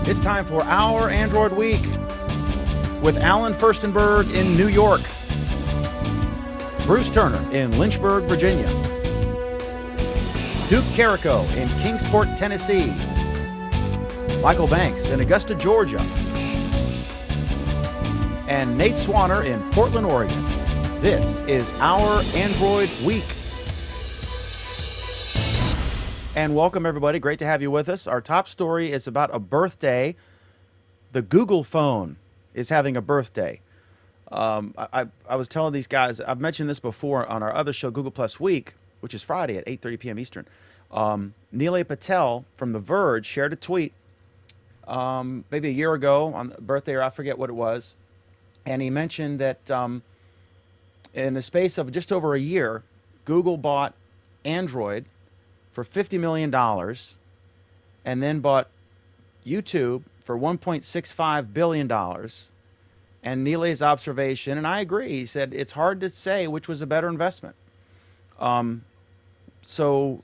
It's time for Our Android Week with Alan Furstenberg in New York, Bruce Turner in Lynchburg, Virginia, Duke Carrico in Kingsport, Tennessee, Michael Banks in Augusta, Georgia, and Nate Swanner in Portland, Oregon. This is Our Android Week. And welcome, everybody. Great to have you with us. Our top story is about a birthday. The Google phone is having a birthday. I was telling these guys, I've mentioned this before on our other show, Google Plus Week, which is Friday at 8:30 p.m. Eastern. Nilay Patel from The Verge shared a tweet maybe a year ago on the birthday, or I forget what it was. And he mentioned that in the space of just over a year, Google bought Android for $50 million and then bought YouTube for $1.65 billion. And Nilay's observation, and I agree, he said it's hard to say which was a better investment. So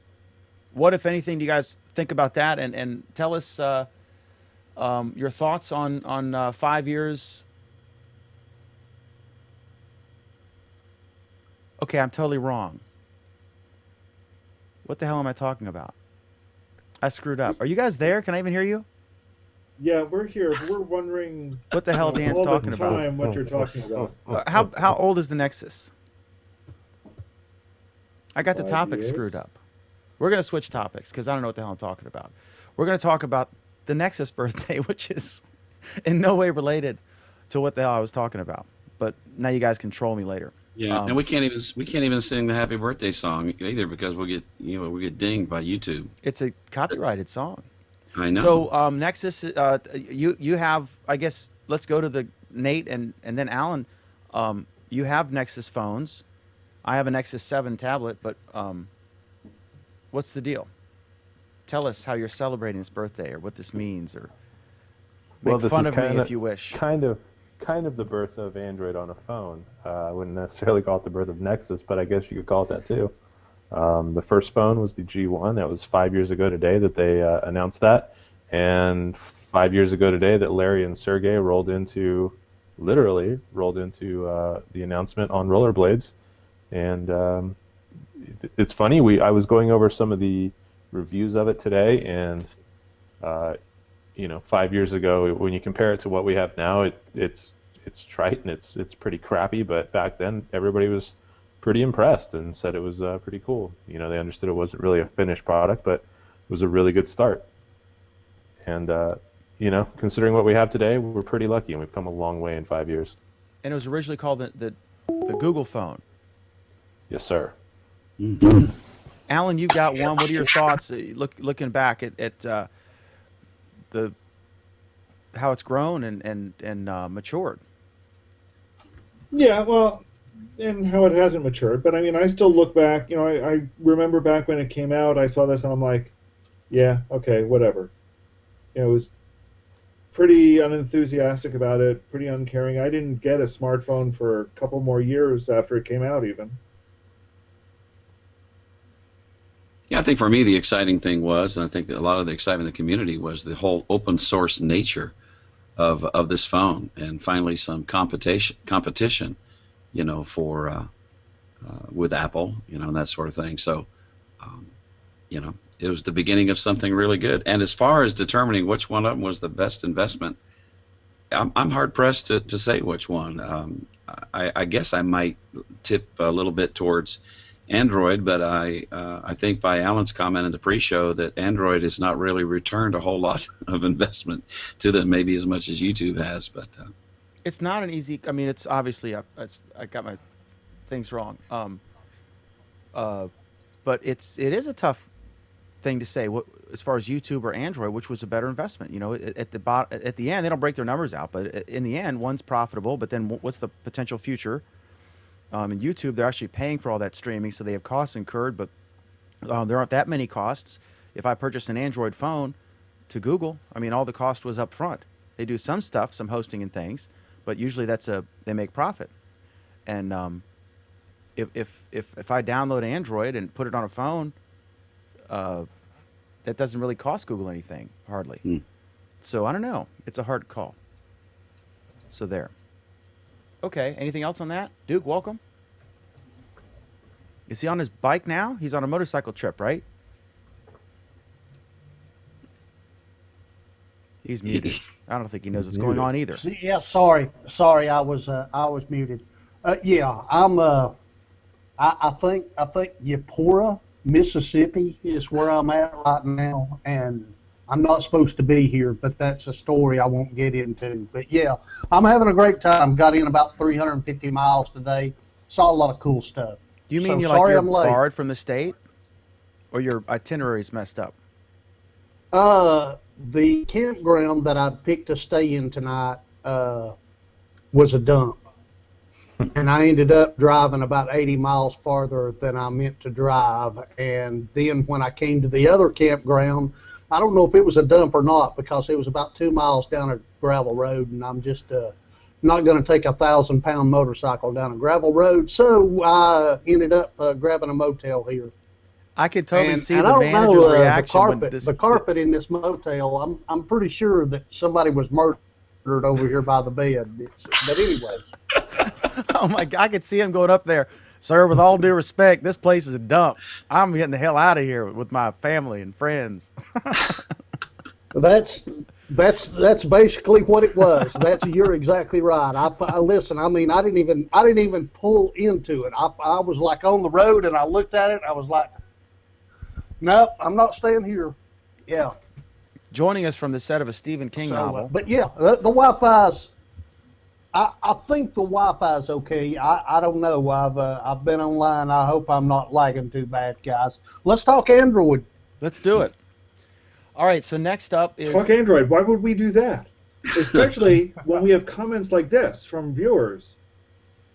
what, if anything, do you guys think about that? And tell us your thoughts on 5 years. Okay, I'm totally wrong. What the hell am I talking about? I screwed up. Are you guys there? Can I even hear you? Yeah, we're here. We're wondering What the hell Dan's all talking the about. time what you're talking about. How old is the Nexus? I got the 5 topics years? screwed up. We're going to switch topics because I don't know what the hell I'm talking about. We're going to talk about the Nexus birthday, which is in no way related to what the hell I was talking about. But now you guys can troll me later. Yeah, and we can't even sing the happy birthday song either because we'll get dinged by YouTube. It's a copyrighted song. I know. So Nexus, you have, I guess, let's go to the Nate and then Alan. You have Nexus phones. I have a Nexus 7 tablet, but what's the deal? Tell us how you're celebrating this birthday or what this means, or make This fun is of me kinda- if you wish. Kind of the birth of Android on a phone. I wouldn't necessarily call it the birth of Nexus, but I guess you could call it that too. The first phone was the G1. That was 5 years ago today that they announced that, and 5 years ago today that Larry and Sergey literally rolled into the announcement on rollerblades. And it's funny. I was going over some of the reviews of it today, and 5 years ago, when you compare it to what we have now, it's trite and it's pretty crappy. But back then, everybody was pretty impressed and said it was pretty cool. They understood it wasn't really a finished product, but it was a really good start. And considering what we have today, we're pretty lucky, and we've come a long way in 5 years. And it was originally called the Google phone. Yes, sir. Alan, you got one. What are your thoughts looking back at how it's grown and matured? Yeah, well, and how it hasn't matured. But I mean, I still look back. I remember back when it came out. I saw this and I'm like, yeah, okay, whatever. It was pretty unenthusiastic about it, pretty uncaring. I didn't get a smartphone for a couple more years after it came out, even. Yeah, I think for me the exciting thing was, and I think that a lot of the excitement in the community was the whole open source nature of this phone, and finally some competition, for with Apple, and that sort of thing. So, it was the beginning of something really good. And as far as determining which one of them was the best investment, I'm hard pressed to say which one. I guess I might tip a little bit towards Android, but I think by Alan's comment in the pre-show that Android has not really returned a whole lot of investment to them, maybe as much as YouTube has. But it's not an easy. I mean, it's obviously I got my things wrong. But it is a tough thing to say as far as YouTube or Android, which was a better investment. At the end, they don't break their numbers out, but in the end, one's profitable. But then, what's the potential future? In YouTube, they're actually paying for all that streaming, so they have costs incurred, but there aren't that many costs. If I purchase an Android phone to Google, I mean, all the cost was up front. They do some stuff, some hosting and things, but usually they make profit. And if I download Android and put it on a phone, that doesn't really cost Google anything, hardly. So I don't know. It's a hard call. So there. Okay. Anything else on that? Duke, welcome. Is he on his bike now? He's on a motorcycle trip, right? He's muted. I don't think he knows what's going on either. Yeah, sorry, I was muted. Yeah, I think Eupora, Mississippi is where I'm at right now, and I'm not supposed to be here, but that's a story I won't get into. But yeah, I'm having a great time. Got in about 350 miles today. Saw a lot of cool stuff. Do you mean So you're sorry like I'm you're late. barred from the state, or your itinerary's messed up? The campground that I picked to stay in tonight was a dump. And I ended up driving about 80 miles farther than I meant to drive. And then when I came to the other campground, I don't know if it was a dump or not because it was about 2 miles down a gravel road, and I'm just not going to take a 1,000-pound motorcycle down a gravel road. So I ended up grabbing a motel here. I could totally see and the I don't manager's know, reaction when the carpet in this motel. I'm pretty sure that somebody was murdered over here by the bed. But anyway, Oh my God, I could see him going up there. Sir, with all due respect, this place is a dump. I'm getting the hell out of here with my family and friends. that's basically what it was. You're exactly right. I listen. I mean, I didn't even pull into it. I was like on the road, and I looked at it. I was like, nope, I'm not staying here. Yeah. Joining us from the set of a Stephen King novel. But yeah, the Wi-Fi's. I think the Wi-Fi's okay. I don't know. I've been online. I hope I'm not lagging too bad, guys. Let's talk Android. Let's do it. All right, so next up is... Fuck Android. Why would we do that? Especially when we have comments like this from viewers.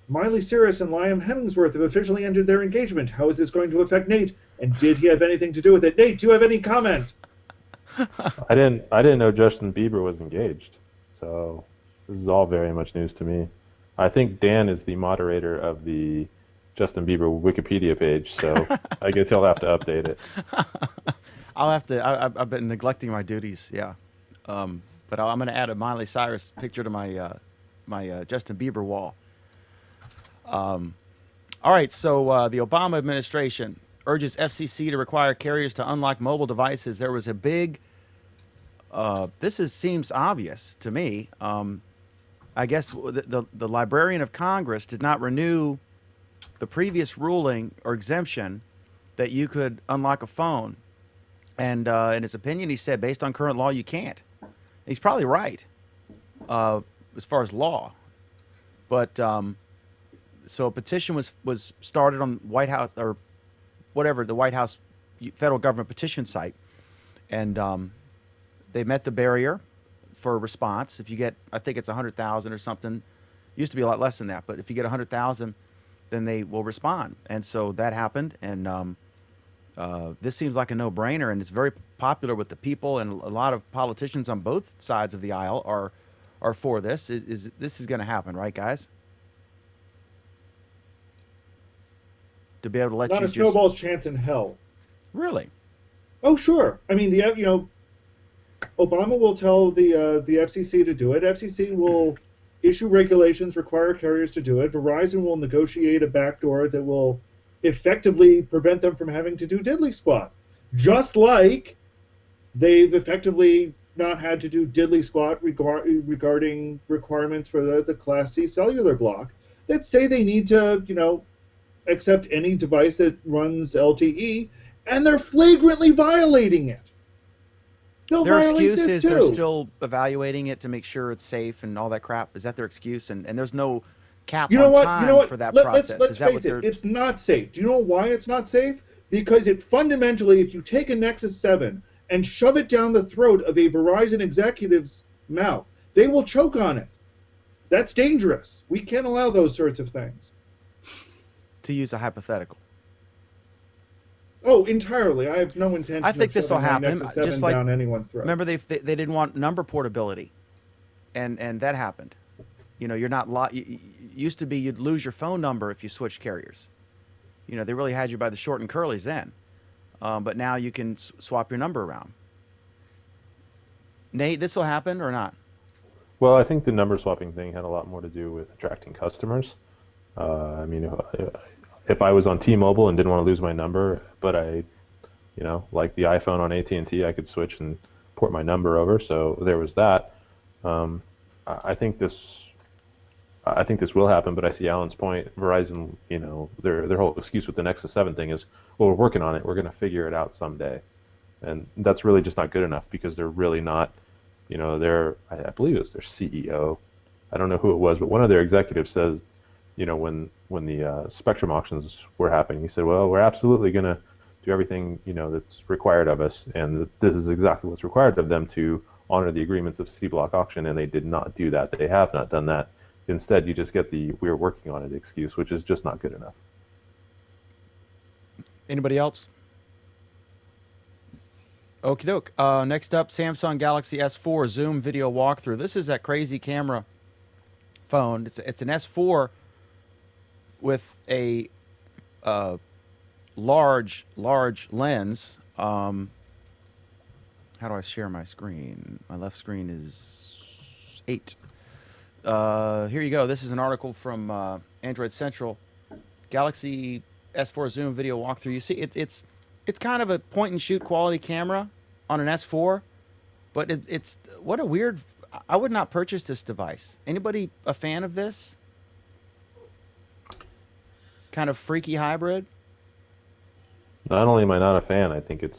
Miley Cyrus and Liam Hemsworth have officially ended their engagement. How is this going to affect Nate? And did he have anything to do with it? Nate, do you have any comment? I didn't know Justin Bieber was engaged, so this is all very much news to me. I think Dan is the moderator of the Justin Bieber Wikipedia page, so I guess he'll have to update it. I'll have to... I've been neglecting my duties, yeah. But I'm going to add a Miley Cyrus picture to my Justin Bieber wall. All right, so the Obama administration urges FCC to require carriers to unlock mobile devices. There was a big... seems obvious to me. I guess the Librarian of Congress did not renew the previous ruling or exemption that you could unlock a phone. And in his opinion, he said, based on current law, you can't. He's probably right as far as law. But so a petition was started on White House or whatever, the White House federal government petition site. And they met the barrier for a response. If you get, I think it's 100,000 or something. Used to be a lot less than that, but if you get 100,000, then they will respond. And so that happened, and this seems like a no-brainer, and it's very popular with the people, and a lot of politicians on both sides of the aisle are for this. This is going to happen, right, guys? To be able to let Not you a snowball's chance in hell. Really? Oh, sure. I mean, Obama will tell the FCC to do it. FCC will issue regulations, require carriers to do it. Verizon will negotiate a backdoor that will effectively prevent them from having to do diddly squat. Just like they've effectively not had to do diddly squat regarding requirements for the Class C cellular block that say they need to, accept any device that runs LTE, and they're flagrantly violating it. Their excuse is they're still evaluating it to make sure it's safe and all that crap. Is that their excuse? And there's no cap on time for that process. Let's is that face it, it's not safe. Do you know why it's not safe? Because it fundamentally, if you take a Nexus 7 and shove it down the throat of a Verizon executive's mouth, they will choke on it. That's dangerous. We can't allow those sorts of things. To use a hypothetical. Oh, entirely. I have no intention. I think of this will shoving my happen. Nexus 7 Just like down anyone's throat. Remember, they didn't want number portability, and that happened. You're not used to be you'd lose your phone number if you switched carriers. They really had you by the short and curlies then, but now you can swap your number around. Nate, this will happen or not? Well, I think the number swapping thing had a lot more to do with attracting customers. I mean, if I was on T-Mobile and didn't want to lose my number, but I, like the iPhone on AT&T, I could switch and port my number over. So there was that. I think this will happen, but I see Alan's point. Verizon, their whole excuse with the Nexus 7 thing is, well, we're working on it. We're going to figure it out someday, and that's really just not good enough because they're really not. I believe it was their CEO. I don't know who it was, but one of their executives says, when the Spectrum auctions were happening, he said, well, we're absolutely going to do everything, that's required of us, and this is exactly what's required of them to honor the agreements of C-Block auction, and they did not do that. They have not done that. Instead, you just get the "we're working on it" excuse, which is just not good enough. Anybody else? Okie doke. Next up, Samsung Galaxy S4 Zoom video walkthrough. This is that crazy camera phone. It's an S4 with a large lens. How do I share my screen? My left screen is 8. Here you go. This is an article from Android Central. Galaxy S4 Zoom video walkthrough. You see, it's kind of a point and shoot quality camera on an S4, but it's what a weird. I would not purchase this device. Anybody a fan of this kind of freaky hybrid? Not only am I not a fan, I think it's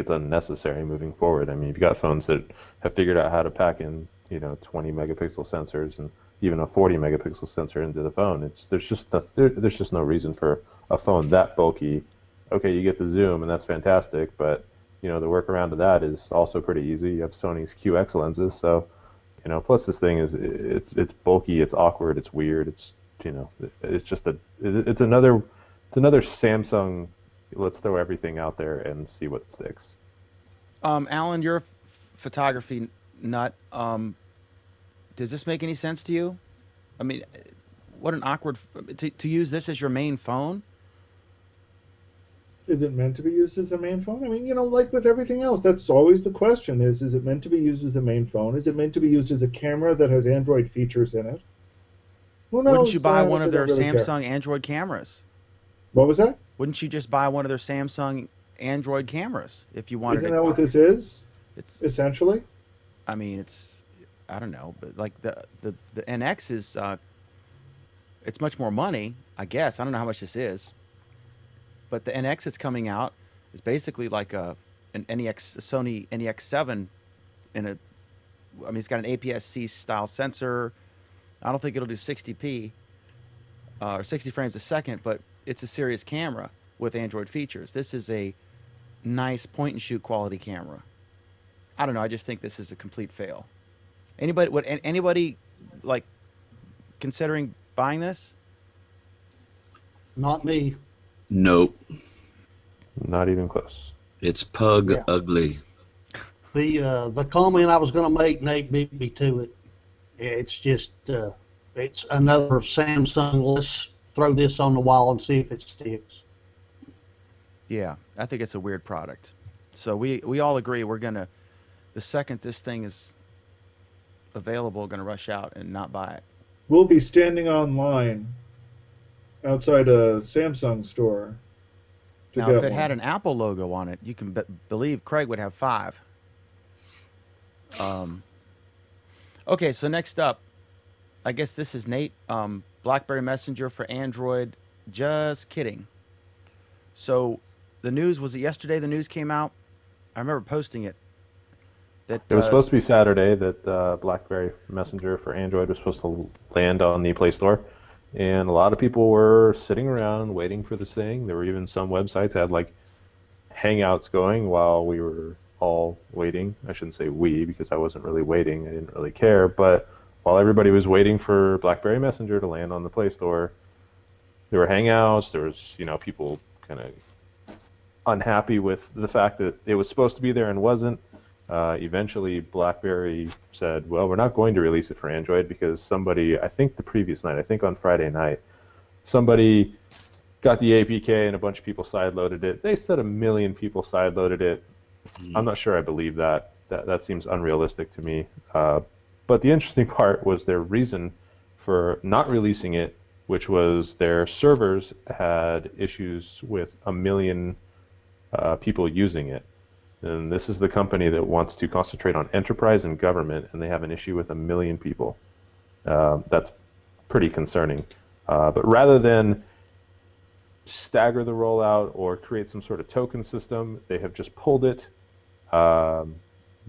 unnecessary moving forward. I mean, you've got phones that have figured out how to pack in, 20 megapixel sensors and even a 40 megapixel sensor into the phone. There's just no reason for a phone that bulky. Okay, you get the zoom and that's fantastic, but the workaround to that is also pretty easy. You have Sony's QX lenses, so plus this thing is it's bulky, it's awkward, it's weird, it's another Samsung. Let's throw everything out there and see what sticks. Alan, you're a photography nut. Does this make any sense to you? I mean, what an awkward to use this as your main phone. Is it meant to be used as a main phone? I mean, like with everything else, that's always the question: is it meant to be used as a main phone? Is it meant to be used as a camera that has Android features in it? Who knows? Wouldn't you buy one of I their don't really Samsung care. Android cameras? What was that? Wouldn't you just buy one of their Samsung Android cameras if you wanted Isn't to? that what this is? It's. Essentially. I mean, it's. I don't know, but like the NX is. It's much more money, I guess. I don't know how much this is. But the NX that's coming out is basically like an Sony NEX7 I mean, it's got an APS-C style sensor. I don't think it'll do 60p or 60 frames a second, but it's a serious camera with Android features. This is a nice point and shoot quality camera. I don't know. I just think this is a complete fail. Anybody like considering buying this? Not me. Nope. Not even close. It's pug Yeah. ugly. The comment I was going to make, Nate beat me to it. It's just it's another Samsung. Let's throw this on the wall and see if it sticks. Yeah, I think it's a weird product. So we all agree the second this thing is available, going to rush out and not buy it. We'll be standing online outside a Samsung store to Now, get if it one. had an Apple logo on it, you can believe Craig would have 5. Okay, so next up, I guess this is Nate. BlackBerry Messenger for Android. Just kidding. So the news, was it yesterday the news came out? I remember posting it. That It was supposed to be Saturday that BlackBerry Messenger for Android was supposed to land on the Play Store, and a lot of people were sitting around waiting for this thing. There were even some websites that had like Hangouts going while we were all waiting. I shouldn't say we because I wasn't really waiting. I didn't really care, but while everybody was waiting for BlackBerry Messenger to land on the Play Store, there were Hangouts. There was people kind of unhappy with the fact that it was supposed to be there and wasn't. Eventually, BlackBerry said, well, we're not going to release it for Android because somebody, I think the previous night, I think on Friday night, somebody got the APK and a bunch of people sideloaded it. They said 1 million people sideloaded it. I'm not sure I believe that. that seems unrealistic to me. But the interesting part was their reason for not releasing it, which was their servers had issues with 1 million people using it. And this is the company that wants to concentrate on enterprise and government, and they have an issue with 1 million people. That's pretty concerning. But rather than stagger the rollout or create some sort of token system, they have just pulled it. The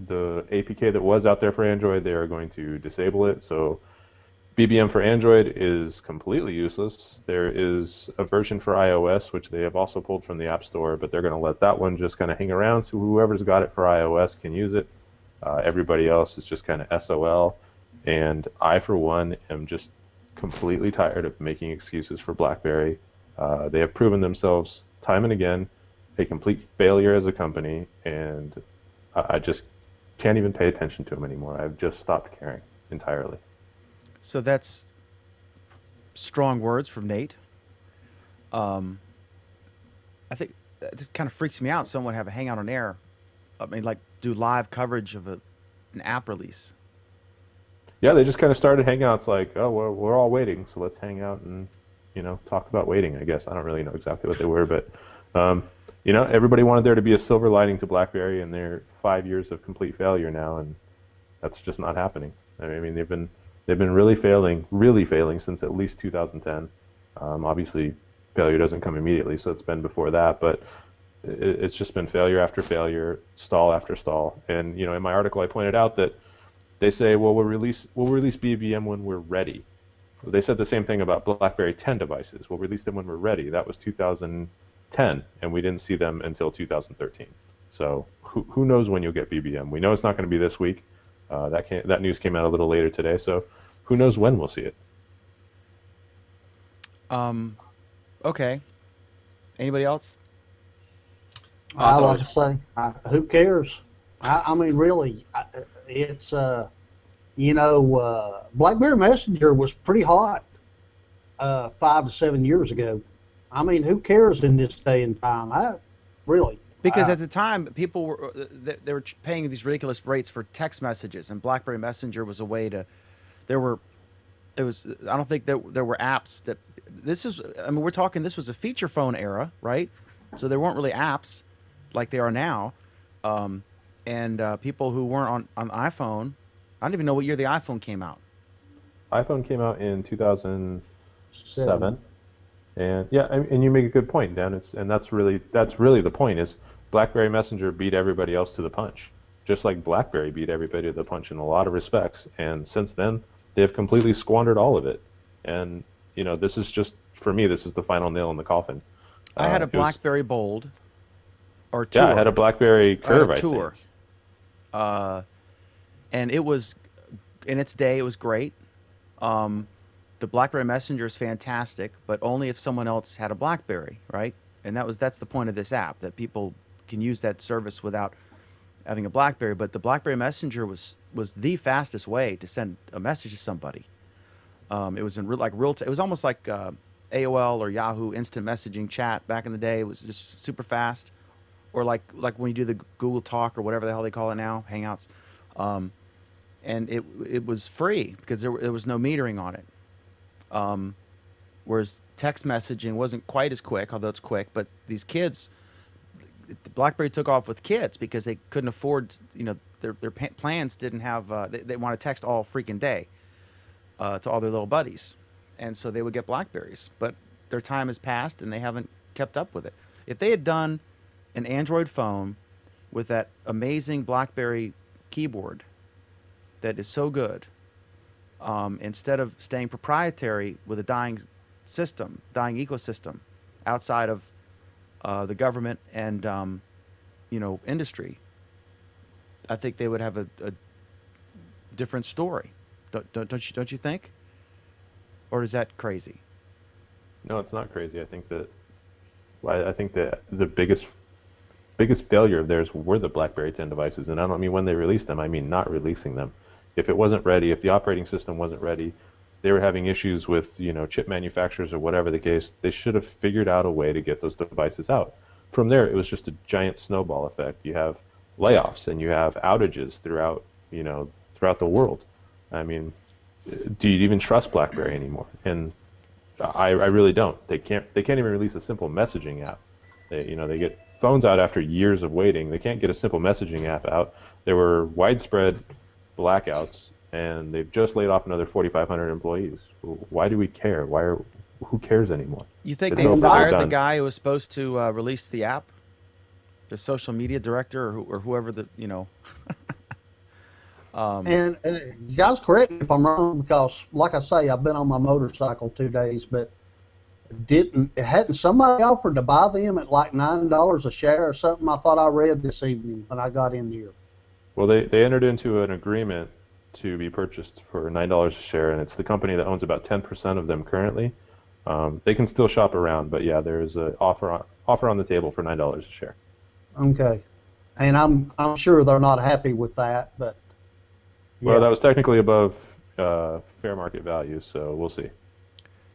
APK that was out there for Android, they are going to disable it. So BBM for Android is completely useless. There is a version for iOS, which they have also pulled from the App Store, but they're going to let that one just kind of hang around, so whoever's got it for iOS can use it. Everybody else is just kind of SOL. And I, for one, am just completely tired of making excuses for BlackBerry. They have proven themselves time and again a complete failure as a company, and I just can't even pay attention to them anymore. I've just stopped caring entirely. So that's strong words from Nate. I think this kind of freaks me out. Someone have a hangout on air. I mean, like do live coverage of an app release. Yeah, they just kind of started hangouts like, oh, well, we're all waiting, so let's hang out and, talk about waiting, I guess. I don't really know exactly what they were, but, everybody wanted there to be a silver lining to BlackBerry, and they're 5 years of complete failure now, and that's just not happening. I mean, they've been really failing since at least 2010. Obviously, failure doesn't come immediately, so it's been before that, but it's just been failure after failure, stall after stall. And, in my article, I pointed out that they say, well, we'll release BBM when we're ready. Well, they said the same thing about BlackBerry 10 devices. We'll release them when we're ready. That was 2010, and we didn't see them until 2013. So who knows when you'll get BBM? We know it's not going to be this week. That news came out a little later today, so who knows when we'll see it. Okay. Anybody else? I like to say, who cares? I mean, really, it's BlackBerry Messenger was pretty hot 5 to 7 years ago. I mean, who cares in this day and time? Because at the time, people were they were paying these ridiculous rates for text messages, and BlackBerry Messenger was a way to. I don't think there were apps that. We're talking. This was a feature phone era, right? So there weren't really apps like they are now, and people who weren't on iPhone. I don't even know what year the iPhone came out. iPhone came out in 2007. And yeah, and you make a good point, Dan. That's really the point. Is BlackBerry Messenger beat everybody else to the punch, just like BlackBerry beat everybody to the punch in a lot of respects. And since then, they have completely squandered all of it. And this is just, for me, this is the final nail in the coffin. I had a BlackBerry Bold, or Tour. Yeah, I had a BlackBerry Curve. I Tour. And it was, in its day, it was great. The BlackBerry Messenger is fantastic, but only if someone else had a BlackBerry, right? And that's the point of this app, that people can use that service without having a BlackBerry. But the BlackBerry Messenger was the fastest way to send a message to somebody. It was in real time. It was almost like AOL or Yahoo instant messaging chat back in the day. It was just super fast, or like when you do the Google Talk or whatever the hell they call it now, Hangouts. And it was free because there was no metering on it. Whereas text messaging wasn't quite as quick, although it's quick. But these kids, BlackBerry took off with kids because they couldn't afford, their plans didn't have. They want to text all freaking day to all their little buddies, and so they would get BlackBerries. But their time has passed, and they haven't kept up with it. If they had done an Android phone with that amazing BlackBerry keyboard that is so good, instead of staying proprietary with a dying ecosystem outside of the government and industry, I think they would have a different story. Don't you think? Or is that crazy? No, it's not crazy. I think that the biggest failure of theirs were the BlackBerry 10 devices, and I don't mean when they released them. I mean not releasing them. If it wasn't ready, if the operating system wasn't ready, they were having issues with chip manufacturers or whatever the case, they should have figured out a way to get those devices out. From there, it was just a giant snowball effect. You have layoffs and you have outages throughout, throughout the world. I mean, do you even trust BlackBerry anymore? And I really don't. They can't even release a simple messaging app. They get phones out after years of waiting. They can't get a simple messaging app out. There were widespread blackouts, and they've just laid off another 4,500 employees. Why do we care? Who cares anymore? You think It's they over, fired it's the done. guy who was supposed to release the app, the social media director, or whoever And you guys correct me if I'm wrong, because like I say, I've been on my motorcycle 2 days, but hadn't somebody offered to buy them at like $9 a share or something? I thought I read this evening when I got in here. Well, they entered into an agreement to be purchased for $9 a share, and it's the company that owns about 10% of them currently. They can still shop around, but yeah, there is an offer on the table for $9 a share. Okay, and I'm sure they're not happy with that, but Well, yeah. that was technically above fair market value, so we'll see.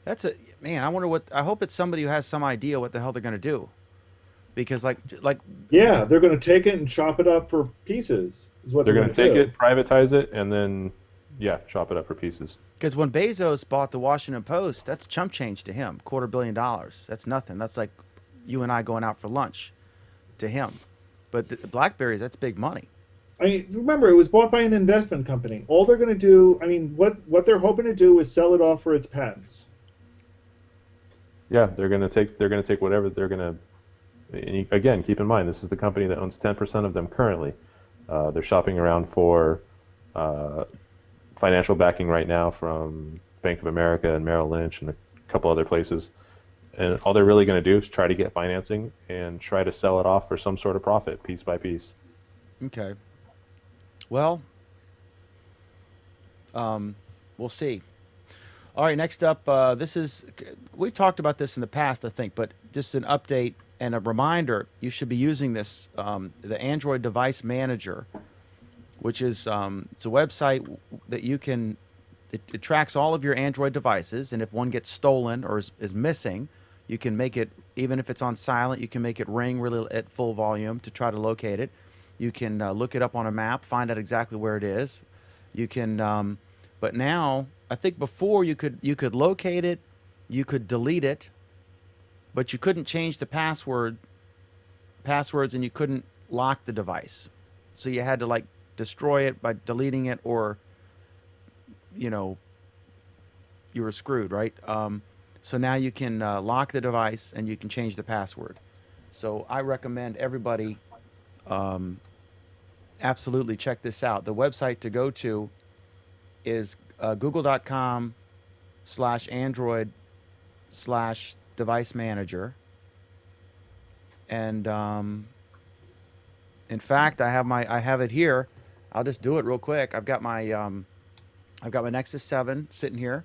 That's man. I hope it's somebody who has some idea what the hell they're going to do, because like Yeah, they're going to take it and chop it up for pieces. Is what They're going to take do. it, privatize it, and then, yeah, chop it up for pieces. because when Bezos bought the Washington Post, that's chump change to him. $250 million. That's nothing. That's like you and I going out for lunch to him. But the BlackBerries, that's big money. I mean, remember, it was bought by an investment company. All they're going to do, I mean, what they're hoping to do is sell it off for its patents. Yeah, they're going to take whatever they're going to. Again, keep in mind, this is the company that owns 10% of them currently. They're shopping around for financial backing right now from Bank of America and Merrill Lynch and a couple other places. And all they're really going to do is try to get financing and try to sell it off for some sort of profit, piece by piece. Okay. Well, we'll see. All right, next up, we've talked about this in the past, I think, but just an update and a reminder, you should be using this, the Android Device Manager, which is, it's a website that you can, it tracks all of your Android devices, and if one gets stolen or is missing, you can make it, even if it's on silent, you can make it ring really at full volume to try to locate it. You can look it up on a map, find out exactly where it is. You can, but now, I think before you could locate it, you could delete it, but you couldn't change the passwords, and you couldn't lock the device. So you had to like destroy it by deleting it, or you were screwed, right? So now you can lock the device and you can change the password. So I recommend everybody absolutely check this out. The website to go to is google.com/android/device manager. And in fact, I have it here. I'll just do it real quick. I've got my Nexus 7 sitting here,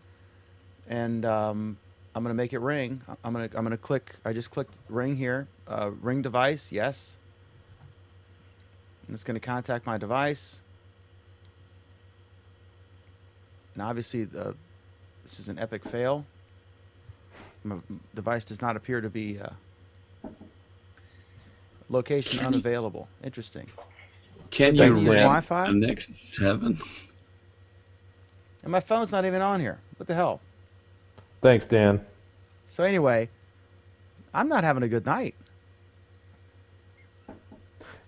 and I'm gonna make it ring. I'm gonna click. I just clicked ring here. Ring device, yes. And it's gonna contact my device. And obviously, this is an epic fail. My device does not appear to be location unavailable. Interesting. Can So it you doesn't use rent Wi-Fi? a Nexus 7? And my phone's not even on here. What the hell? Thanks, Dan. So anyway, I'm not having a good night.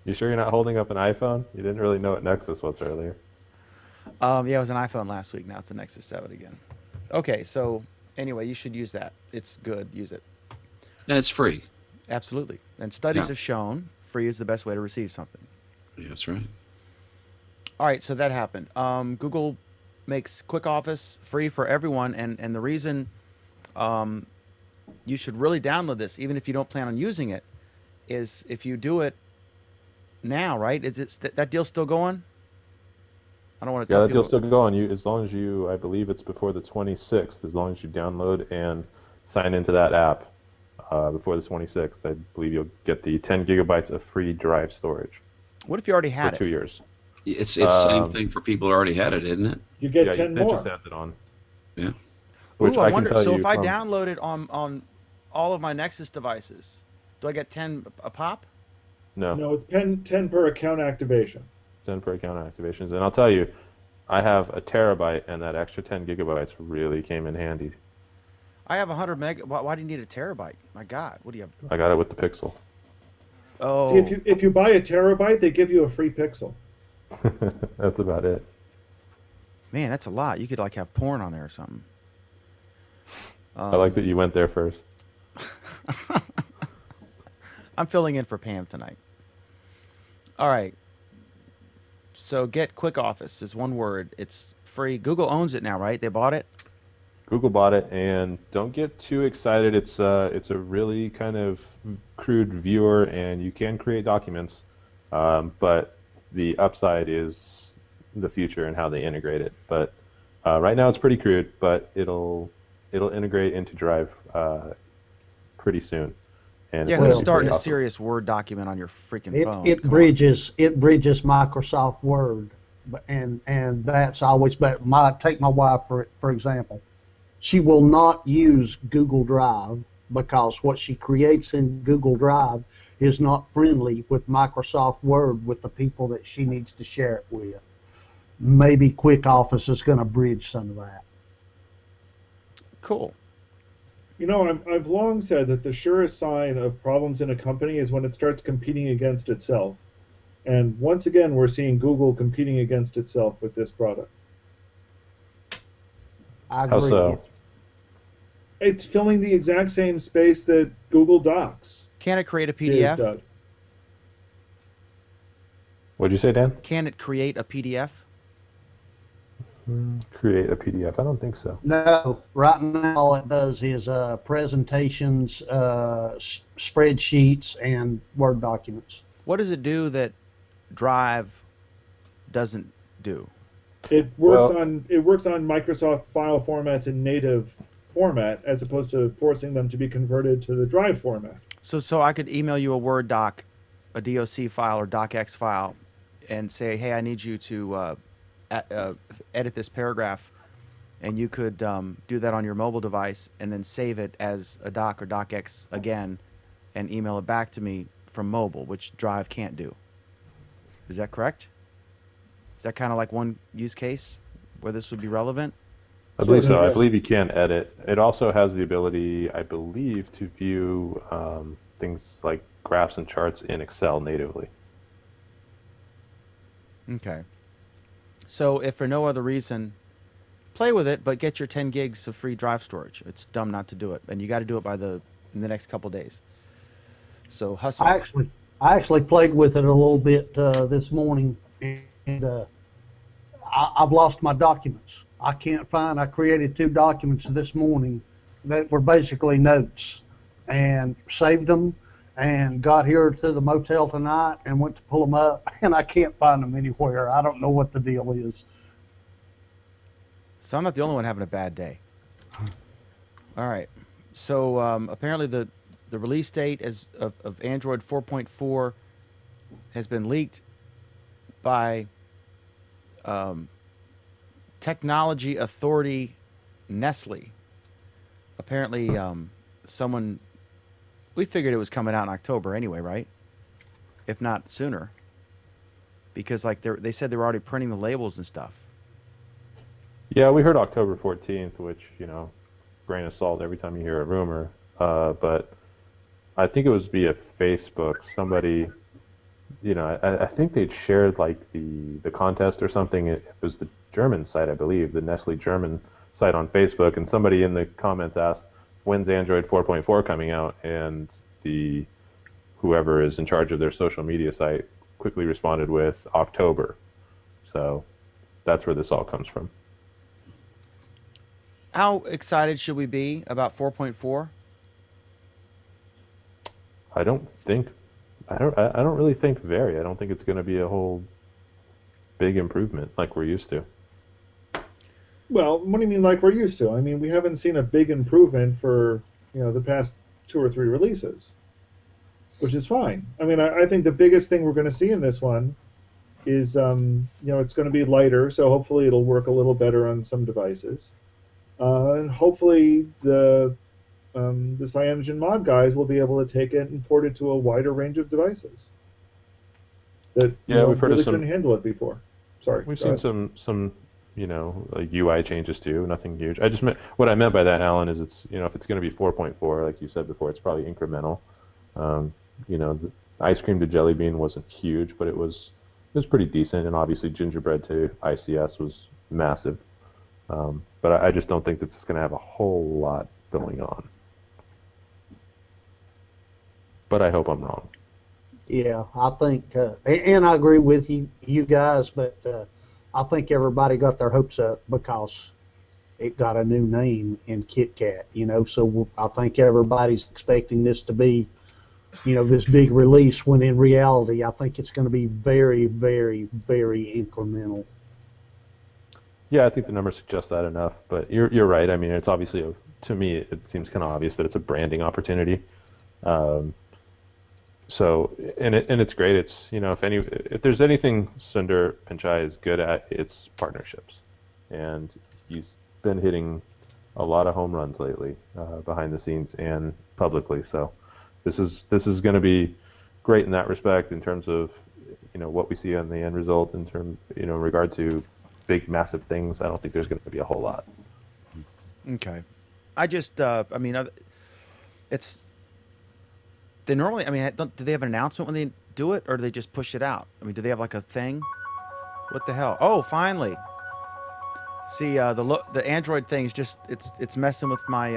You sure you're not holding up an iPhone? You didn't really know what Nexus was earlier. Yeah, it was an iPhone last week. Now it's a Nexus 7 again. Okay, so anyway, you should use that. It's good. Use it. And it's free. Absolutely. And studies Yeah. have shown free is the best way to receive something. Yeah, that's right. All right, so that happened. Google makes Quick Office free for everyone, and the reason you should really download this, even if you don't plan on using it, is if you do it now, right? Is it that deal's still going? I don't want to Yeah, tell that people. deal's still going. As long as you, I believe it's before the 26th, as long as you download and sign into that app before the 26th, I believe you'll get the 10 gigabytes of free drive storage What if you already had for 2 it? years. It's the same thing for people who already had it, isn't it? You get Yeah, 10 they more. just add it on. Yeah. Which Ooh, I can wonder. tell So you if I from- download it on all of my Nexus devices, do I get 10 a pop? No, No, it's 10 per account activation. 10 per account activations. And I'll tell you, I have a terabyte, and that extra 10 gigabytes really came in handy. I have 100 meg. Why do you need a terabyte? My God, what do you have? I got it with the Pixel. Oh, See, if you buy a terabyte, they give you a free Pixel. That's about it. man, that's a lot. You could like have porn on there or something. I like that you went there first. I'm filling in for Pam tonight. All right. So get Quick Office is one word. It's free. Google owns it now, right? They bought it. Google bought it, and don't get too excited. It's a really kind of crude viewer, and you can create documents, but the upside is the future and how they integrate it. But right now it's pretty crude, but it'll integrate into Drive pretty soon. And Yeah, it's gonna who's be starting pretty a awesome. serious Word document on your freaking It phone? it Come on. bridges Microsoft Word, and that's always. But take my wife for example, she will not use Google Drive because what she creates in Google Drive is not friendly with Microsoft Word with the people that she needs to share it with. Maybe Quick Office is going to bridge some of that. Cool. You know, I've long said that the surest sign of problems in a company is when it starts competing against itself. And once again, we're seeing Google competing against itself with this product. I How agree. so? It's filling the exact same space that Google Docs Can it create a is, PDF? Doug. What'd you say, Dan? Can it create a PDF? Create a PDF? I don't think so. No, right now all it does is presentations, spreadsheets, and Word documents. What does it do that Drive doesn't do? It works Well- on Microsoft file formats in native format as opposed to forcing them to be converted to the Drive format. So I could email you a Word doc, a DOC file or docx file, and say, hey, I need you to edit this paragraph, and you could do that on your mobile device and then save it as a doc or docx again, and email it back to me from mobile, which Drive can't do. Is that correct? Is that kind of like one use case where this would be relevant? I believe so. Sure. I believe you can edit. It also has the ability, I believe, to view things like graphs and charts in Excel natively. Okay. So if for no other reason, play with it, but get your 10 gigs of free drive storage. It's dumb not to do it, and you got to do it in the next couple days. So hustle. I actually played with it a little bit this morning, and I've lost my documents. I created 2 documents this morning that were basically notes, and saved them, and got here to the motel tonight and went to pull them up, and I can't find them anywhere. I don't know what the deal is. So I'm not the only one having a bad day. All right. So apparently the release date of Android 4.4 has been leaked by technology authority Nestle. Apparently we figured it was coming out in October anyway, right? If not sooner. Because like they said they were already printing the labels and stuff. Yeah, we heard October 14th, which, grain of salt every time you hear a rumor. But I think it was via Facebook. Somebody, I think they'd shared like the contest or something. It was the German site, I believe, the Nestle German site on Facebook. And somebody in the comments asked, when's Android 4.4 coming out? And whoever is in charge of their social media site quickly responded with October. So that's where this all comes from. How excited should we be about 4.4? I don't really think very. I don't think it's going to be a whole big improvement like we're used to. Well, what do you mean like we're used to? I mean, we haven't seen a big improvement for, the past 2 or 3 releases, which is fine. I mean, I think the biggest thing we're going to see in this one is, it's going to be lighter, so hopefully it'll work a little better on some devices. And hopefully the CyanogenMod guys will be able to take it and port it to a wider range of devices. that Yeah, we've heard of really some. couldn't handle it before. Sorry. We've go seen ahead. some like UI changes too. Nothing huge. I just meant what I meant by that, Alan, is it's if it's going to be 4.4, like you said before, it's probably incremental. Um, the ice cream to jelly bean wasn't huge, but it was pretty decent, and obviously gingerbread to ICS was massive. But I just don't think that it's going to have a whole lot going on. But I hope I'm wrong. Yeah, I think, and I agree with you guys, but I think everybody got their hopes up because it got a new name in Kit Kat, so I think everybody's expecting this to be, this big release, when in reality, I think it's going to be very, very, very incremental. Yeah, I think the numbers suggest that enough. But you're right. I mean, it's obviously to me it seems kind of obvious that it's a branding opportunity. Um, So and it's great. It's if there's anything Sundar Pichai is good at, it's partnerships, and he's been hitting a lot of home runs lately, behind the scenes and publicly. So this is going to be great in that respect in terms of what we see on the end result in regard to big massive things. I don't think there's going to be a whole lot. Okay. I just, I mean, it's, they normally, I mean, do they have an announcement when they do it, or do they just push it out? I mean, do they have like a thing? What the hell? Oh, finally. See, the Android thing is just, it's messing with my,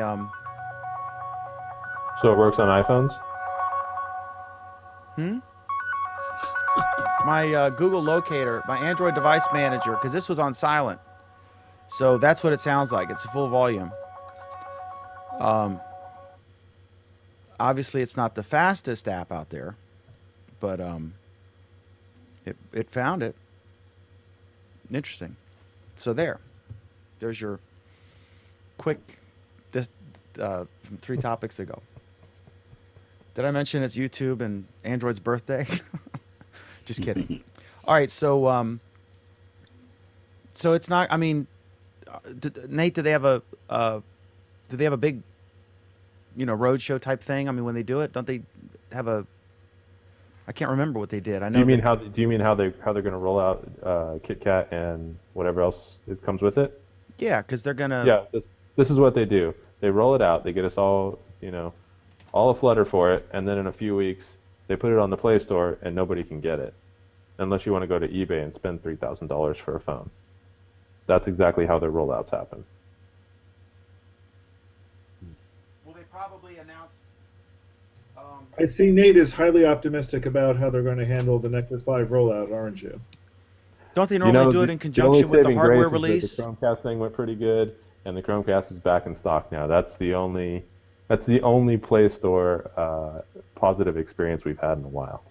So it works on iPhones. my Google Locator, my Android device manager, because this was on silent. So that's what it sounds like. It's full volume. Obviously, it's not the fastest app out there, but it found it. Interesting. So there's your quick from 3 topics ago. Did I mention it's YouTube and Android's birthday? Just kidding. All right, so it's not. I mean, Nate, do they have a big, roadshow type thing? I mean, when they do it, don't they have a? I can't remember what they did. I know. Do you mean how they're going to roll out KitKat and whatever else comes with it? Yeah, because they're gonna. Yeah, this is what they do. They roll it out. They get us all aflutter for it, and then in a few weeks they put it on the Play Store, and nobody can get it unless you want to go to eBay and spend $3,000 for a phone. That's exactly how their rollouts happen. Will they probably announce? I see Nate is highly optimistic about how they're going to handle the Nexus Live rollout, aren't you? Don't they normally do it in conjunction with the hardware release? The Chromecast thing went pretty good, and the Chromecast is back in stock now. That's the only Play Store positive experience we've had in a while.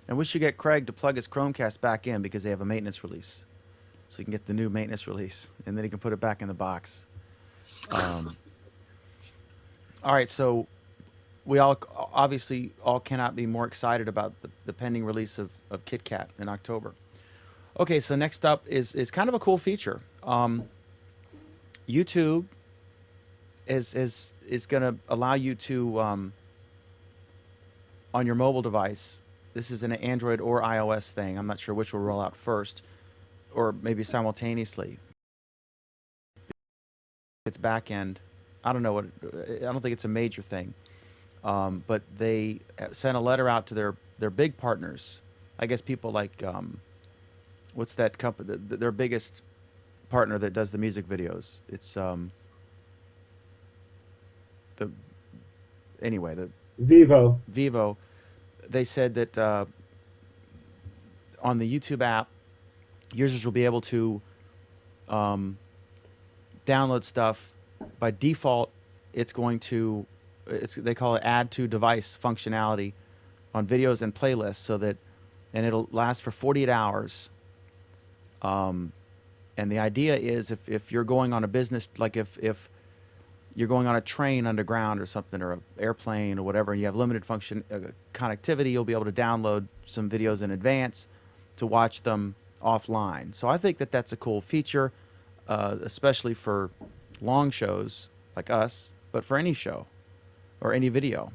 And we should get Craig to plug his Chromecast back in because they have a maintenance release, so he can get the new maintenance release, and then he can put it back in the box. All right, so we obviously cannot be more excited about the pending release of KitKat in October. Okay, so next up is kind of a cool feature. YouTube is going to allow you to on your mobile device. This is an Android or iOS thing. I'm not sure which will roll out first, or maybe simultaneously. It's back end. I don't know what. I don't think it's a major thing. But they sent a letter out to their big partners. I guess people like what's that company? Their biggest partner that does the music videos. It's the Vivo. They said that on the YouTube app, users will be able to download stuff. By default, they call it add to device functionality on videos and playlists, and it'll last for 48 hours. And the idea is if you're going on a business, like if you're going on a train underground or something, or an airplane or whatever, and you have limited connectivity, you'll be able to download some videos in advance to watch them offline. So I think that that's a cool feature, especially for long shows like us, but for any show or any video.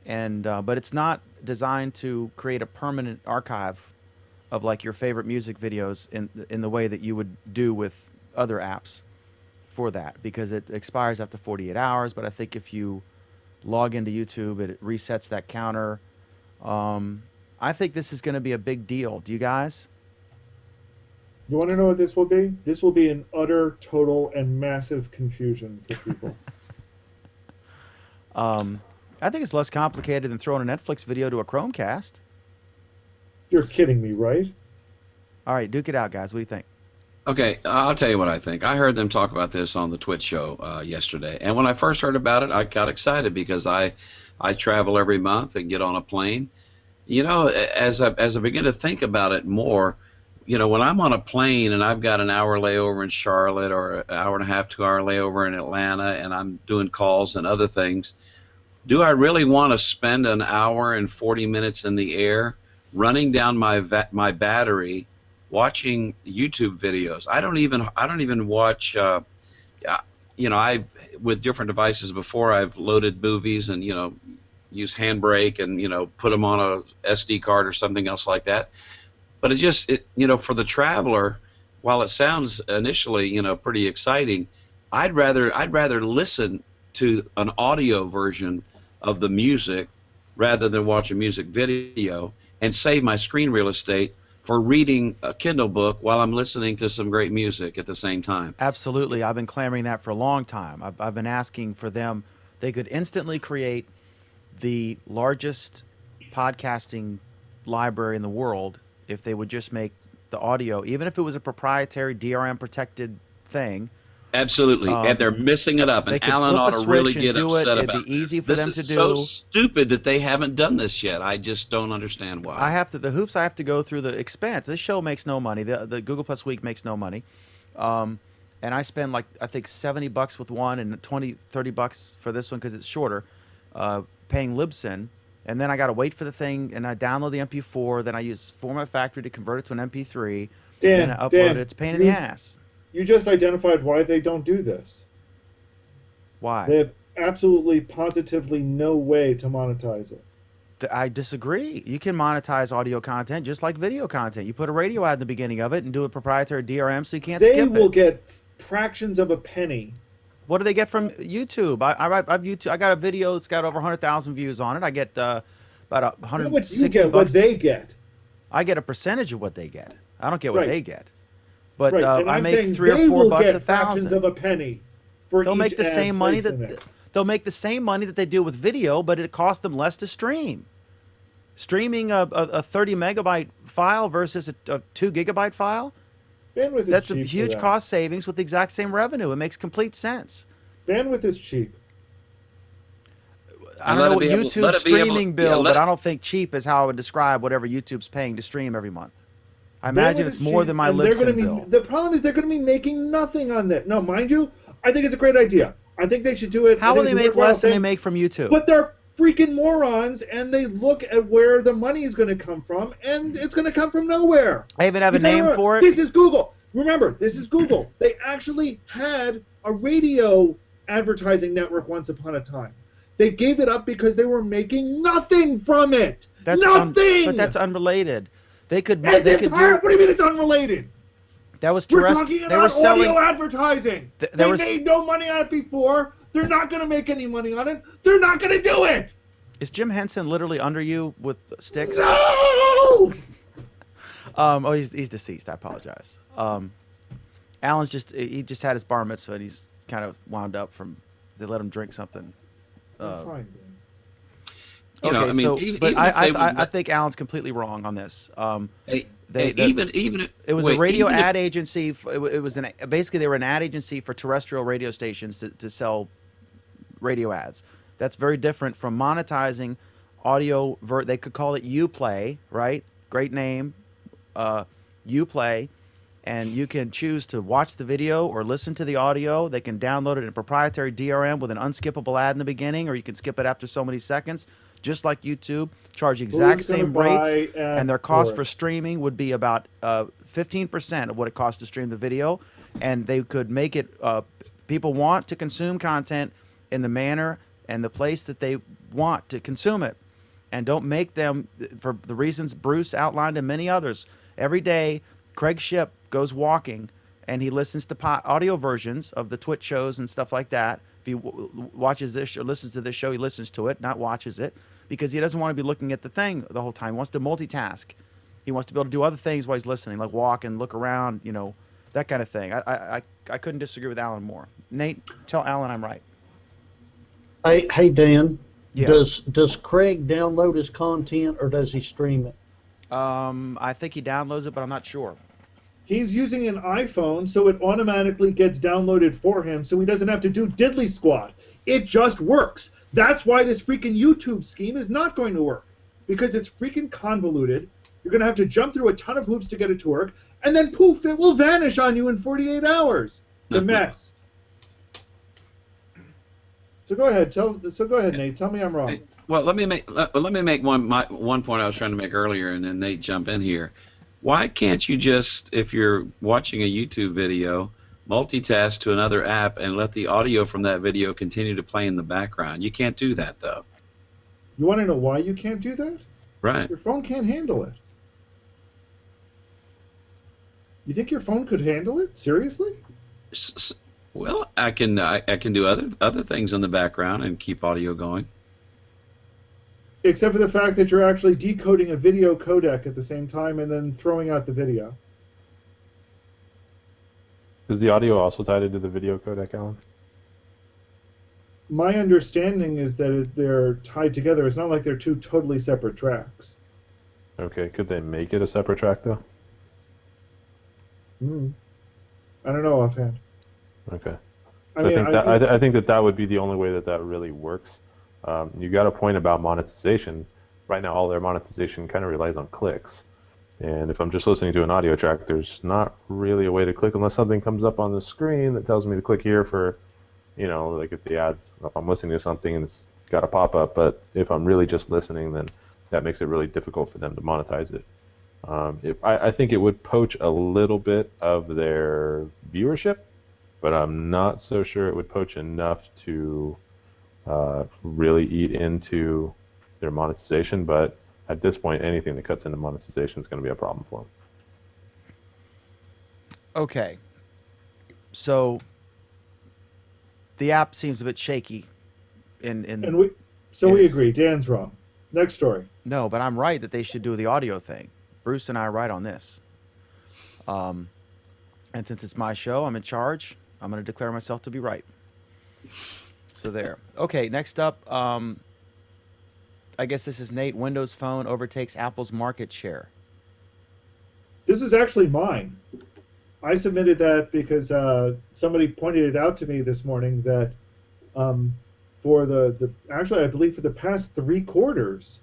And but it's not designed to create a permanent archive of like your favorite music videos in the way that you would do with other apps for that, because it expires after 48 hours. But I think if you log into YouTube, it resets that counter. I think this is going to be a big deal. Do you guys? You want to know what this will be? This will be an utter, total, and massive confusion for people. I think it's less complicated than throwing a Netflix video to a Chromecast. You're kidding me, right? All right, duke it out, guys. What do you think? Okay, I'll tell you what I think. I heard them talk about this on the Twitch show yesterday, and when I first heard about it, I got excited because I travel every month and get on a plane. You know, as I begin to think about it more, you know, when I'm on a plane and I've got an hour layover in Charlotte or an hour and a half, 2 hour layover in Atlanta, and I'm doing calls and other things, do I really want to spend an hour and 40 minutes in the air running down my battery watching YouTube videos? I don't even watch. You know, I with different devices before I've loaded movies and use Handbrake and put them on a SD card or something else like that. But for the traveler, while it sounds initially pretty exciting, I'd rather listen to an audio version of the music rather than watch a music video and save my screen real estate for reading a Kindle book while I'm listening to some great music at the same time. Absolutely. I've been clamoring that for a long time. I've been asking for them. They could instantly create the largest podcasting library in the world if they would just make the audio, even if it was a proprietary DRM protected thing. Absolutely, and they're missing it up. They And could Alan flip ought a to really switch get and do it. upset It'd about be easy for this. them to Is do. so stupid that they haven't done this yet. I just don't understand why. The hoops I have to go through, the expense. This show makes no money. The Google Plus Week makes no money. And I spend like, I think $70 with one and $20-$30 for this one because it's shorter, paying Libsyn. And then I got to wait for the thing, and I download the MP4. Then I use Format Factory to convert it to an MP3. Dan, then I upload Dan, it. It's a pain in the ass. You just identified why they don't do this. Why? They have absolutely, positively no way to monetize it. I disagree. You can monetize audio content just like video content. You put a radio ad in the beginning of it and do a proprietary DRM so you can't They skip will it. get fractions of a penny. What do they get from YouTube? I got a video that's got over 100,000 views on it. I get about Not what you $160 get, what they get. I get a percentage of what they get. I don't get what Right. they get. But Right, and I I'm make saying $3 or they will $4 get a fractions thousand. of a penny for They'll each make the ad same money placed in there. they'll make the same money that they do with video, but it costs them less to stream. Streaming a 30 megabyte file versus a 2 gigabyte file, Bandwidth is that's a cheap for huge that. cost savings with the exact same revenue. It makes complete sense. Bandwidth is cheap. I And don't let know it what be able- let YouTube's it be able- streaming yeah, bill, let but it- I don't think cheap is how I would describe whatever YouTube's paying to stream every month. I imagine Bandwidth it's is more cheap, than my and they're Libsyn gonna be- bill. The problem is they're going to be making nothing on that. No, mind you, I think it's a great idea. I think they should do it. I How will think they it's a make worthwhile less than they thing. make from YouTube? But they're freaking morons, and they look at where the money is going to come from, and it's going to come from nowhere. I even have a You gotta name remember, for it. This is Google. Remember, this is Google. They actually had a radio advertising network once upon a time. They gave it up because they were making nothing from it. Nothing. But that's unrelated. They could. And They it's could hard- do. What do you mean it's unrelated? That was We're terrestrial. talking They were about selling. audio advertising. There They was- made no money on it before. They're not going to make any money on it. They're not going to do it. Is Jim Henson literally under you with sticks? No. Oh, he's deceased. I apologize. Alan's he just had his bar mitzvah, and he's kind of wound up from. They let him drink something. I'm fine, Dan. You know, Okay, I mean, so even but if they would- I think Alan's completely wrong on this. Hey, they- hey, the- even It was wait, a radio even if- ad agency. It was basically they were an ad agency for terrestrial radio stations to sell radio ads. That's very different from monetizing audio. They could call it UPlay, right? Great name, UPlay, and you can choose to watch the video or listen to the audio. They can download it in a proprietary DRM with an unskippable ad in the beginning, or you can skip it after so many seconds, just like YouTube. Charge the exact Who's gonna same buy rates, ads and their cost for for it? streaming would be about 15% of what it costs to stream the video, and they could make it. People want to consume content in the manner and the place that they want to consume it, and don't make them, for the reasons Bruce outlined and many others. Every day, Craig Shipp goes walking, and he listens to audio versions of the Twitch shows and stuff like that. If he watches this or listens to this show, he listens to it, not watches it, because he doesn't want to be looking at the thing the whole time. He wants to multitask. He wants to be able to do other things while he's listening, like walk and look around, that kind of thing. I couldn't disagree with Alan more. Nate, tell Alan I'm right. Hey Dan, Yeah. does Craig download his content or does he stream it? I think he downloads it, but I'm not sure. He's using an iPhone, so it automatically gets downloaded for him, so he doesn't have to do diddly squat. It just works. That's why this freaking YouTube scheme is not going to work, because it's freaking convoluted. You're going to have to jump through a ton of hoops to get it to work, and then poof, it will vanish on you in 48 hours. It's a mess. So go ahead, Nate. Tell me I'm wrong. Well, let me make one point I was trying to make earlier, and then Nate jump in here. Why can't you just, if you're watching a YouTube video, multitask to another app and let the audio from that video continue to play in the background? You can't do that, though. You want to know why you can't do that? Right. Your phone can't handle it. You think your phone could handle it? Seriously? Well, I can do other things in the background and keep audio going. Except for the fact that you're actually decoding a video codec at the same time and then throwing out the video. Is the audio also tied into the video codec, Alan? My understanding is that they're tied together. It's not like they're two totally separate tracks. Okay, could they make it a separate track though? I don't know offhand. Okay. I I think that would be the only way that really works. You got a point about monetization. Right now, all their monetization kind of relies on clicks. And if I'm just listening to an audio track, there's not really a way to click unless something comes up on the screen that tells me to click here for, like if the ads, if I'm listening to something and it's got a pop-up. But if I'm really just listening, then that makes it really difficult for them to monetize it. I think it would poach a little bit of their viewership, but I'm not so sure it would poach enough to really eat into their monetization. But at this point, anything that cuts into monetization is going to be a problem for them. Okay. So the app seems a bit shaky. We agree. Dan's wrong. Next story. No, but I'm right that they should do the audio thing. Bruce and I are right on this. And since it's my show, I'm in charge. I'm going to declare myself to be right. So there. Okay, next up, I guess this is Nate. Windows Phone overtakes Apple's market share. This is actually mine. I submitted that because somebody pointed it out to me this morning that I believe for the past 3 quarters,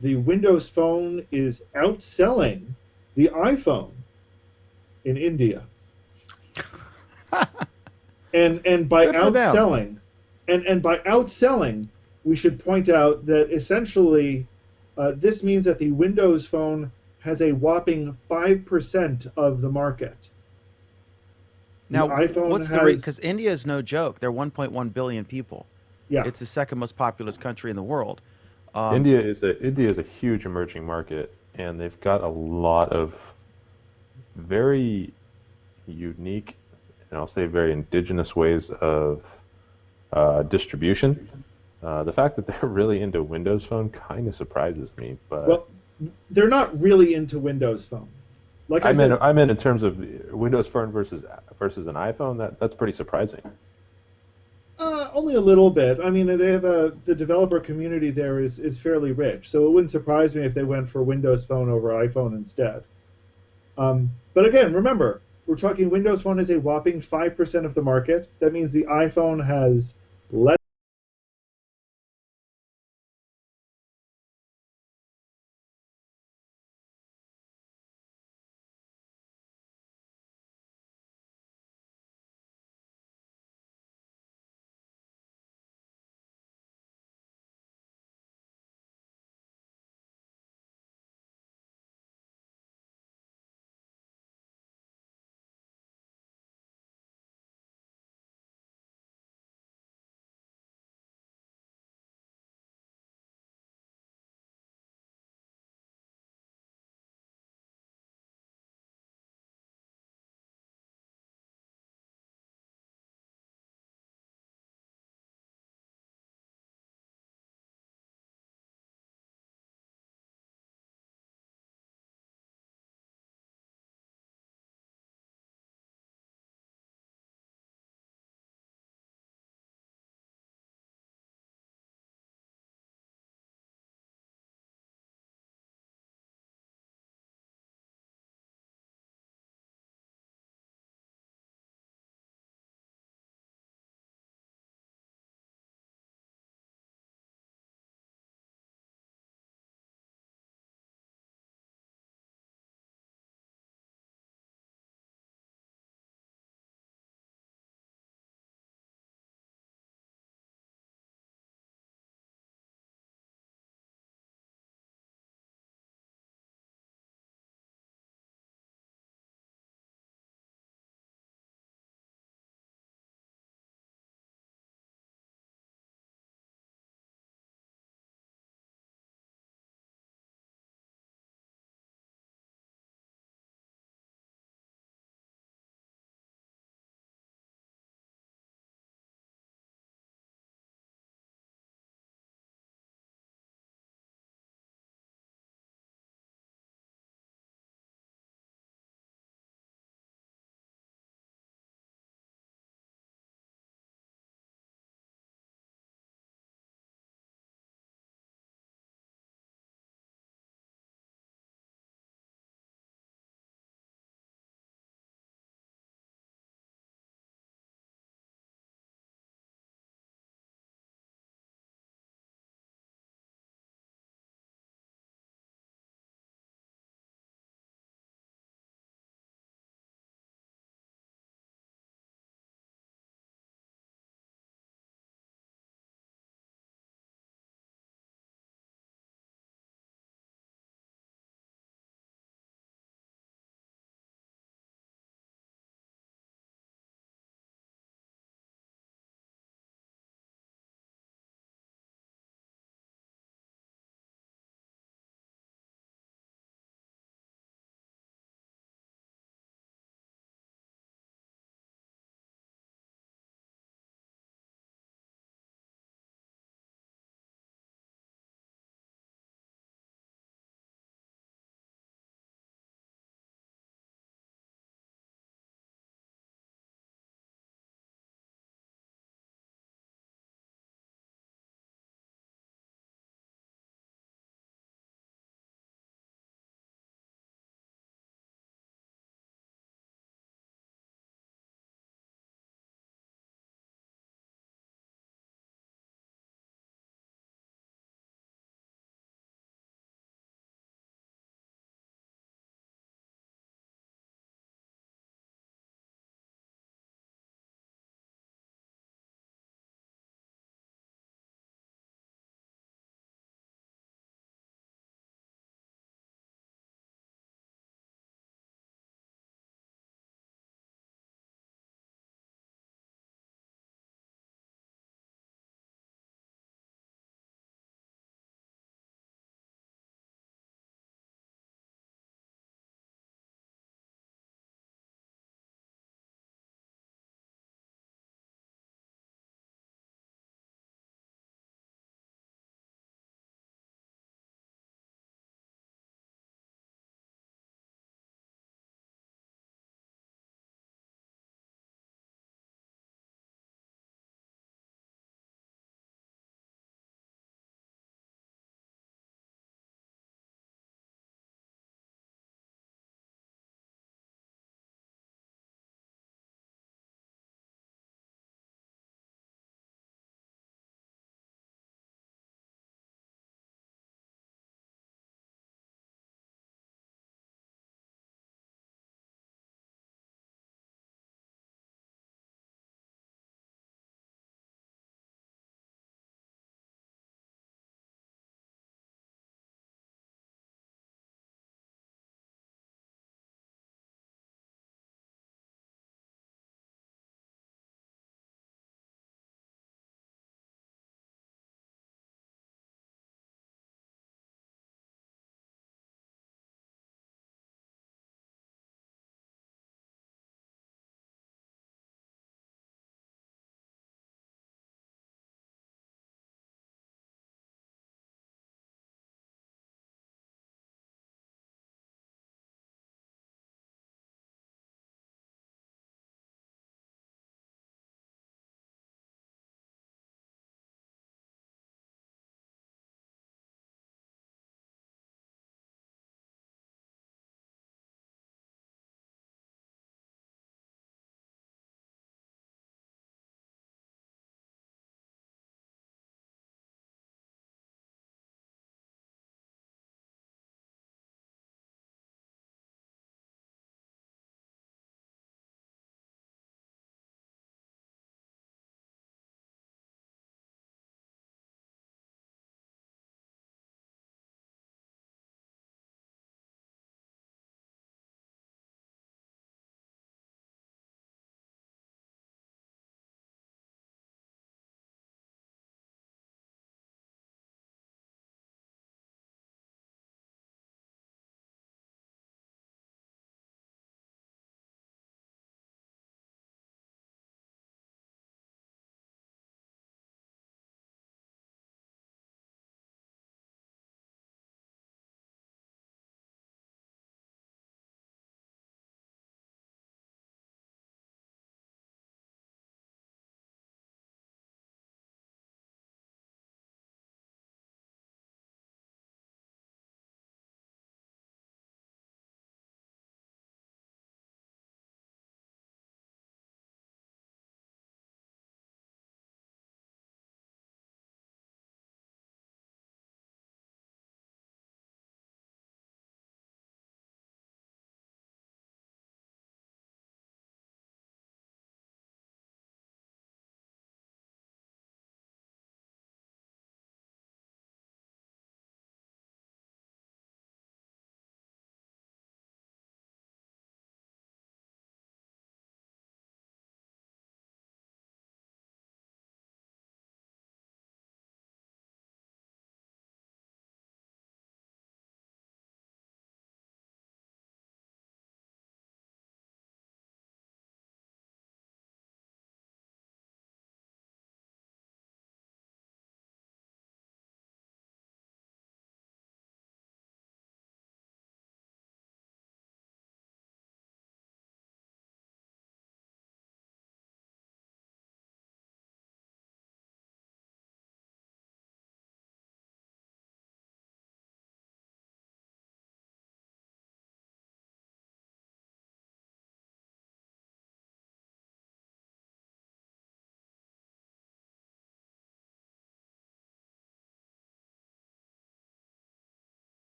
the Windows Phone is outselling the iPhone in India. and by outselling, and by outselling, we should point out that essentially this means that the Windows Phone has a whopping 5% of the market. Now, what's the has, because India is no joke. They're 1.1 billion people. Yeah. It's the second most populous country in the world. India is a huge emerging market, and they've got a lot of very unique, and I'll say very indigenous ways of distribution. The fact that they're really into Windows Phone kind of surprises me. But well, they're not really into Windows Phone. Like I meant in terms of Windows Phone versus an iPhone. That's pretty surprising. Only a little bit. I mean, they have the developer community there is fairly rich, so it wouldn't surprise me if they went for Windows Phone over iPhone instead. But again, remember, we're talking Windows Phone is a whopping 5% of the market. That means the iPhone has less